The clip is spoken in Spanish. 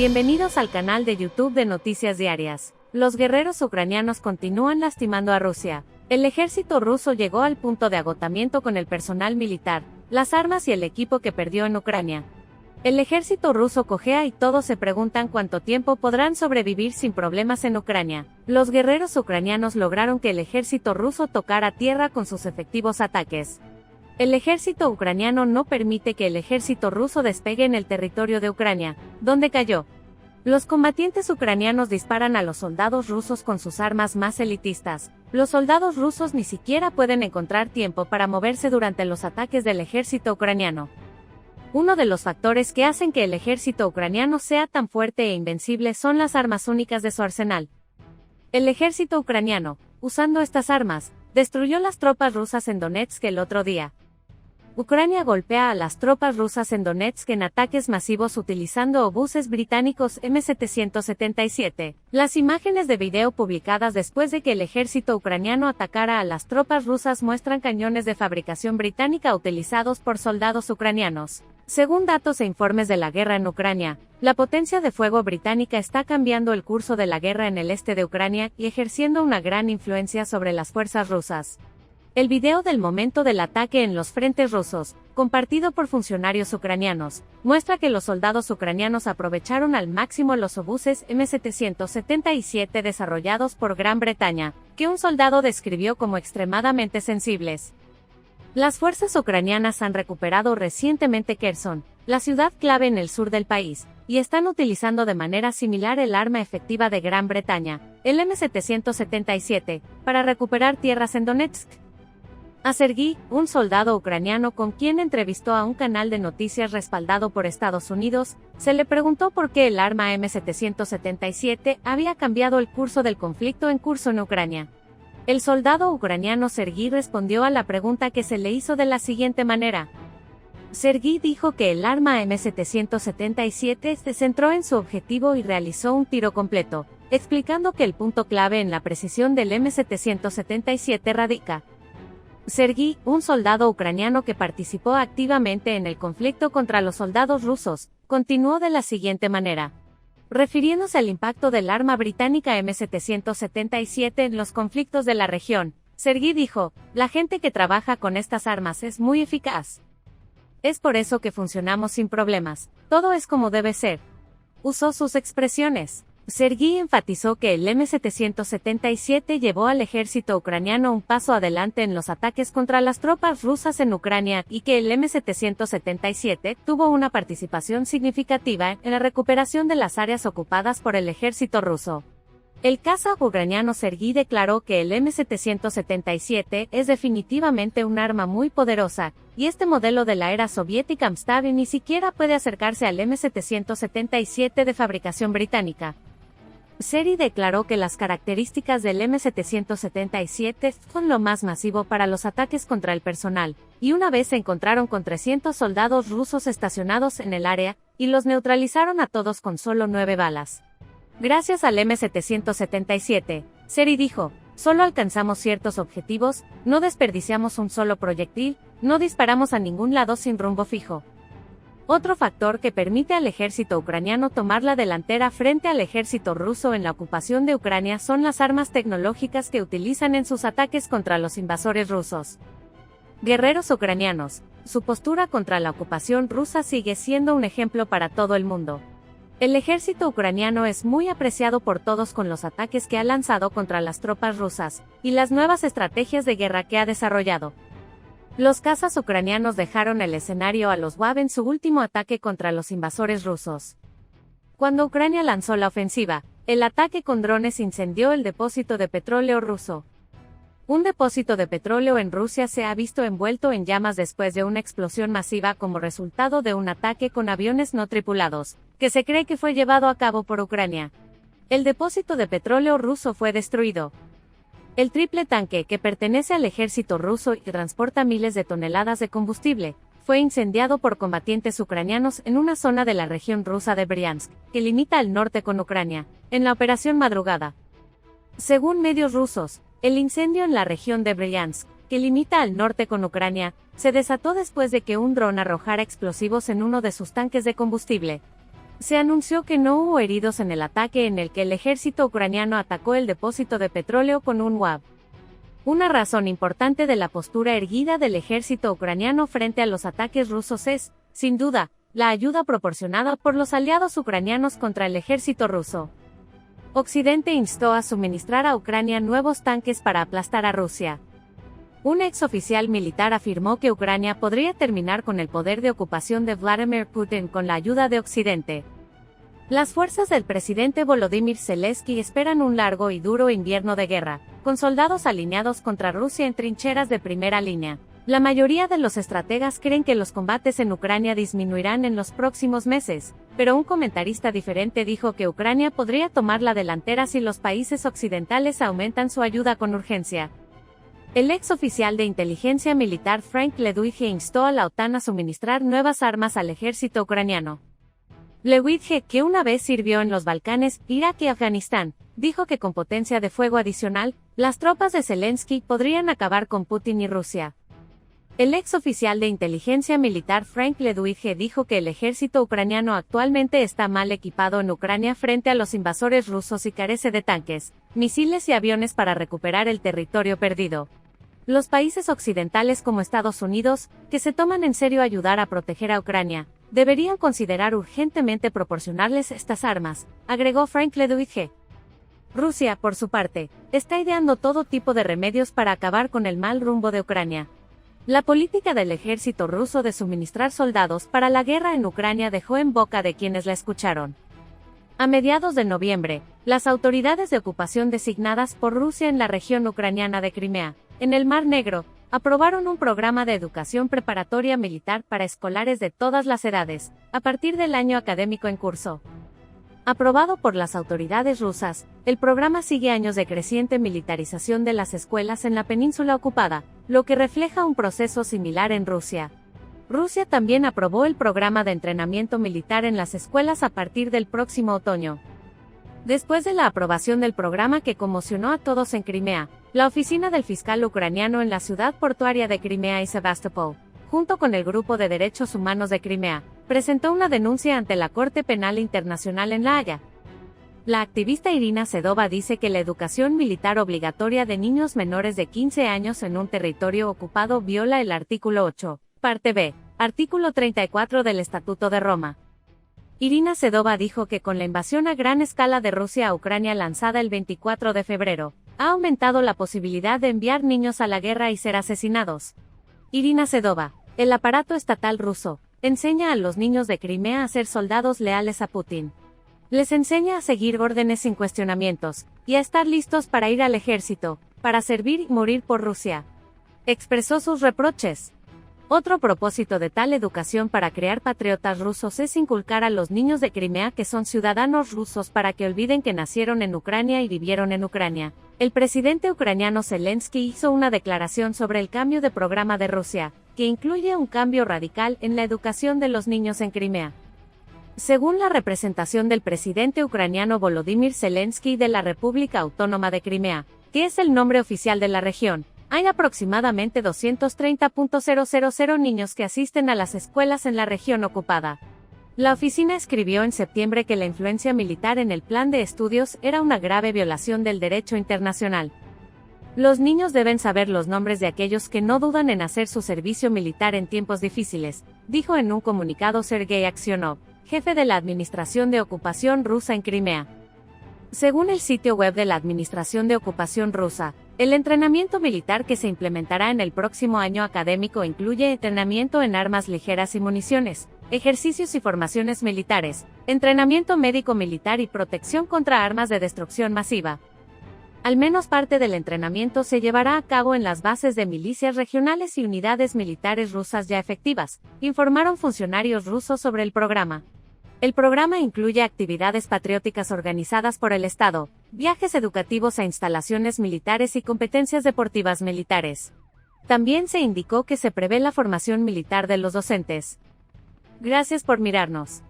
Bienvenidos al canal de YouTube de Noticias Diarias. Los guerreros ucranianos continúan lastimando a Rusia. El ejército ruso llegó al punto de agotamiento con el personal militar, las armas y el equipo que perdió en Ucrania. El ejército ruso cojea y todos se preguntan cuánto tiempo podrán sobrevivir sin problemas en Ucrania. Los guerreros ucranianos lograron que el ejército ruso tocara tierra con sus efectivos ataques. El ejército ucraniano no permite que el ejército ruso despegue en el territorio de Ucrania, donde cayó. Los combatientes ucranianos disparan a los soldados rusos con sus armas más elitistas. Los soldados rusos ni siquiera pueden encontrar tiempo para moverse durante los ataques del ejército ucraniano. Uno de los factores que hacen que el ejército ucraniano sea tan fuerte e invencible son las armas únicas de su arsenal. El ejército ucraniano, usando estas armas, destruyó las tropas rusas en Donetsk el otro día. Ucrania golpea a las tropas rusas en Donetsk en ataques masivos utilizando obuses británicos M777. Las imágenes de video publicadas después de que el ejército ucraniano atacara a las tropas rusas muestran cañones de fabricación británica utilizados por soldados ucranianos. Según datos e informes de la guerra en Ucrania, la potencia de fuego británica está cambiando el curso de la guerra en el este de Ucrania y ejerciendo una gran influencia sobre las fuerzas rusas. El video del momento del ataque en los frentes rusos, compartido por funcionarios ucranianos, muestra que los soldados ucranianos aprovecharon al máximo los obuses M777 desarrollados por Gran Bretaña, que un soldado describió como extremadamente sensibles. Las fuerzas ucranianas han recuperado recientemente Kherson, la ciudad clave en el sur del país, y están utilizando de manera similar el arma efectiva de Gran Bretaña, el M777, para recuperar tierras en Donetsk. A Sergei, un soldado ucraniano con quien entrevistó a un canal de noticias respaldado por Estados Unidos, se le preguntó por qué el arma M777 había cambiado el curso del conflicto en curso en Ucrania. El soldado ucraniano Sergei respondió a la pregunta que se le hizo de la siguiente manera. Sergei dijo que el arma M777 se centró en su objetivo y realizó un tiro completo, explicando que el punto clave en la precisión del M777 radica. Sergei, un soldado ucraniano que participó activamente en el conflicto contra los soldados rusos, continuó de la siguiente manera. Refiriéndose al impacto del arma británica M777 en los conflictos de la región, Sergei dijo, la gente que trabaja con estas armas es muy eficaz. Es por eso que funcionamos sin problemas, todo es como debe ser. Usó sus expresiones. Sergei enfatizó que el M777 llevó al ejército ucraniano un paso adelante en los ataques contra las tropas rusas en Ucrania y que el M777 tuvo una participación significativa en la recuperación de las áreas ocupadas por el ejército ruso. El caza ucraniano Sergei declaró que el M777 es definitivamente un arma muy poderosa, y este modelo de la era soviética Amstav ni siquiera puede acercarse al M777 de fabricación británica. Sergei declaró que las características del M777 son lo más masivo para los ataques contra el personal, y una vez se encontraron con 300 soldados rusos estacionados en el área, y los neutralizaron a todos con solo 9 balas. Gracias al M777, Sergei dijo, solo alcanzamos ciertos objetivos, no desperdiciamos un solo proyectil, no disparamos a ningún lado sin rumbo fijo. Otro factor que permite al ejército ucraniano tomar la delantera frente al ejército ruso en la ocupación de Ucrania son las armas tecnológicas que utilizan en sus ataques contra los invasores rusos. Guerreros ucranianos, su postura contra la ocupación rusa sigue siendo un ejemplo para todo el mundo. El ejército ucraniano es muy apreciado por todos con los ataques que ha lanzado contra las tropas rusas, y las nuevas estrategias de guerra que ha desarrollado. Los cazas ucranianos dejaron el escenario a los WAV en su último ataque contra los invasores rusos. Cuando Ucrania lanzó la ofensiva, el ataque con drones incendió el depósito de petróleo ruso. Un depósito de petróleo en Rusia se ha visto envuelto en llamas después de una explosión masiva como resultado de un ataque con aviones no tripulados, que se cree que fue llevado a cabo por Ucrania. El depósito de petróleo ruso fue destruido. El triple tanque, que pertenece al ejército ruso y transporta miles de toneladas de combustible, fue incendiado por combatientes ucranianos en una zona de la región rusa de Briansk, que limita al norte con Ucrania, en la Operación Madrugada. Según medios rusos, el incendio en la región de Briansk, que limita al norte con Ucrania, se desató después de que un dron arrojara explosivos en uno de sus tanques de combustible. Se anunció que no hubo heridos en el ataque en el que el ejército ucraniano atacó el depósito de petróleo con un UAV. Una razón importante de la postura erguida del ejército ucraniano frente a los ataques rusos es, sin duda, la ayuda proporcionada por los aliados ucranianos contra el ejército ruso. Occidente instó a suministrar a Ucrania nuevos tanques para aplastar a Rusia. Un exoficial militar afirmó que Ucrania podría terminar con el poder de ocupación de Vladimir Putin con la ayuda de Occidente. Las fuerzas del presidente Volodymyr Zelensky esperan un largo y duro invierno de guerra, con soldados alineados contra Rusia en trincheras de primera línea. La mayoría de los estrategas creen que los combates en Ucrania disminuirán en los próximos meses, pero un comentarista diferente dijo que Ucrania podría tomar la delantera si los países occidentales aumentan su ayuda con urgencia. El ex oficial de inteligencia militar Frank Ledwidge instó a la OTAN a suministrar nuevas armas al ejército ucraniano. Ledwidge, que una vez sirvió en los Balcanes, Irak y Afganistán, dijo que con potencia de fuego adicional, las tropas de Zelensky podrían acabar con Putin y Rusia. El ex oficial de inteligencia militar Frank Ledwidge dijo que el ejército ucraniano actualmente está mal equipado en Ucrania frente a los invasores rusos y carece de tanques, misiles y aviones para recuperar el territorio perdido. Los países occidentales como Estados Unidos, que se toman en serio ayudar a proteger a Ucrania, deberían considerar urgentemente proporcionarles estas armas, agregó Frank Ledwidge. Rusia, por su parte, está ideando todo tipo de remedios para acabar con el mal rumbo de Ucrania. La política del ejército ruso de suministrar soldados para la guerra en Ucrania dejó en boca de quienes la escucharon. A mediados de noviembre, las autoridades de ocupación designadas por Rusia en la región ucraniana de Crimea, en el Mar Negro, aprobaron un programa de educación preparatoria militar para escolares de todas las edades, a partir del año académico en curso. Aprobado por las autoridades rusas, el programa sigue años de creciente militarización de las escuelas en la península ocupada, lo que refleja un proceso similar en Rusia. Rusia también aprobó el programa de entrenamiento militar en las escuelas a partir del próximo otoño. Después de la aprobación del programa que conmocionó a todos en Crimea, la oficina del fiscal ucraniano en la ciudad portuaria de Crimea y Sebastopol, junto con el Grupo de Derechos Humanos de Crimea, presentó una denuncia ante la Corte Penal Internacional en La Haya. La activista Irina Sedova dice que la educación militar obligatoria de niños menores de 15 años en un territorio ocupado viola el artículo 8, parte B, artículo 34 del Estatuto de Roma. Irina Sedova dijo que con la invasión a gran escala de Rusia a Ucrania lanzada el 24 de febrero, ha aumentado la posibilidad de enviar niños a la guerra y ser asesinados. Irina Sedova, el aparato estatal ruso, enseña a los niños de Crimea a ser soldados leales a Putin. Les enseña a seguir órdenes sin cuestionamientos, y a estar listos para ir al ejército, para servir y morir por Rusia. Expresó sus reproches. Otro propósito de tal educación para crear patriotas rusos es inculcar a los niños de Crimea que son ciudadanos rusos para que olviden que nacieron en Ucrania y vivieron en Ucrania. El presidente ucraniano Zelensky hizo una declaración sobre el cambio de programa de Rusia, que incluye un cambio radical en la educación de los niños en Crimea. Según la representación del presidente ucraniano Volodymyr Zelensky de la República Autónoma de Crimea, que es el nombre oficial de la región, hay aproximadamente 230.000 niños que asisten a las escuelas en la región ocupada. La oficina escribió en septiembre que la influencia militar en el plan de estudios era una grave violación del derecho internacional. Los niños deben saber los nombres de aquellos que no dudan en hacer su servicio militar en tiempos difíciles, dijo en un comunicado Sergei Aksionov, jefe de la Administración de Ocupación Rusa en Crimea. Según el sitio web de la Administración de Ocupación Rusa, el entrenamiento militar que se implementará en el próximo año académico incluye entrenamiento en armas ligeras y municiones, ejercicios y formaciones militares, entrenamiento médico militar y protección contra armas de destrucción masiva. Al menos parte del entrenamiento se llevará a cabo en las bases de milicias regionales y unidades militares rusas ya efectivas, informaron funcionarios rusos sobre el programa. El programa incluye actividades patrióticas organizadas por el Estado, viajes educativos a instalaciones militares y competencias deportivas militares. También se indicó que se prevé la formación militar de los docentes. Gracias por mirarnos.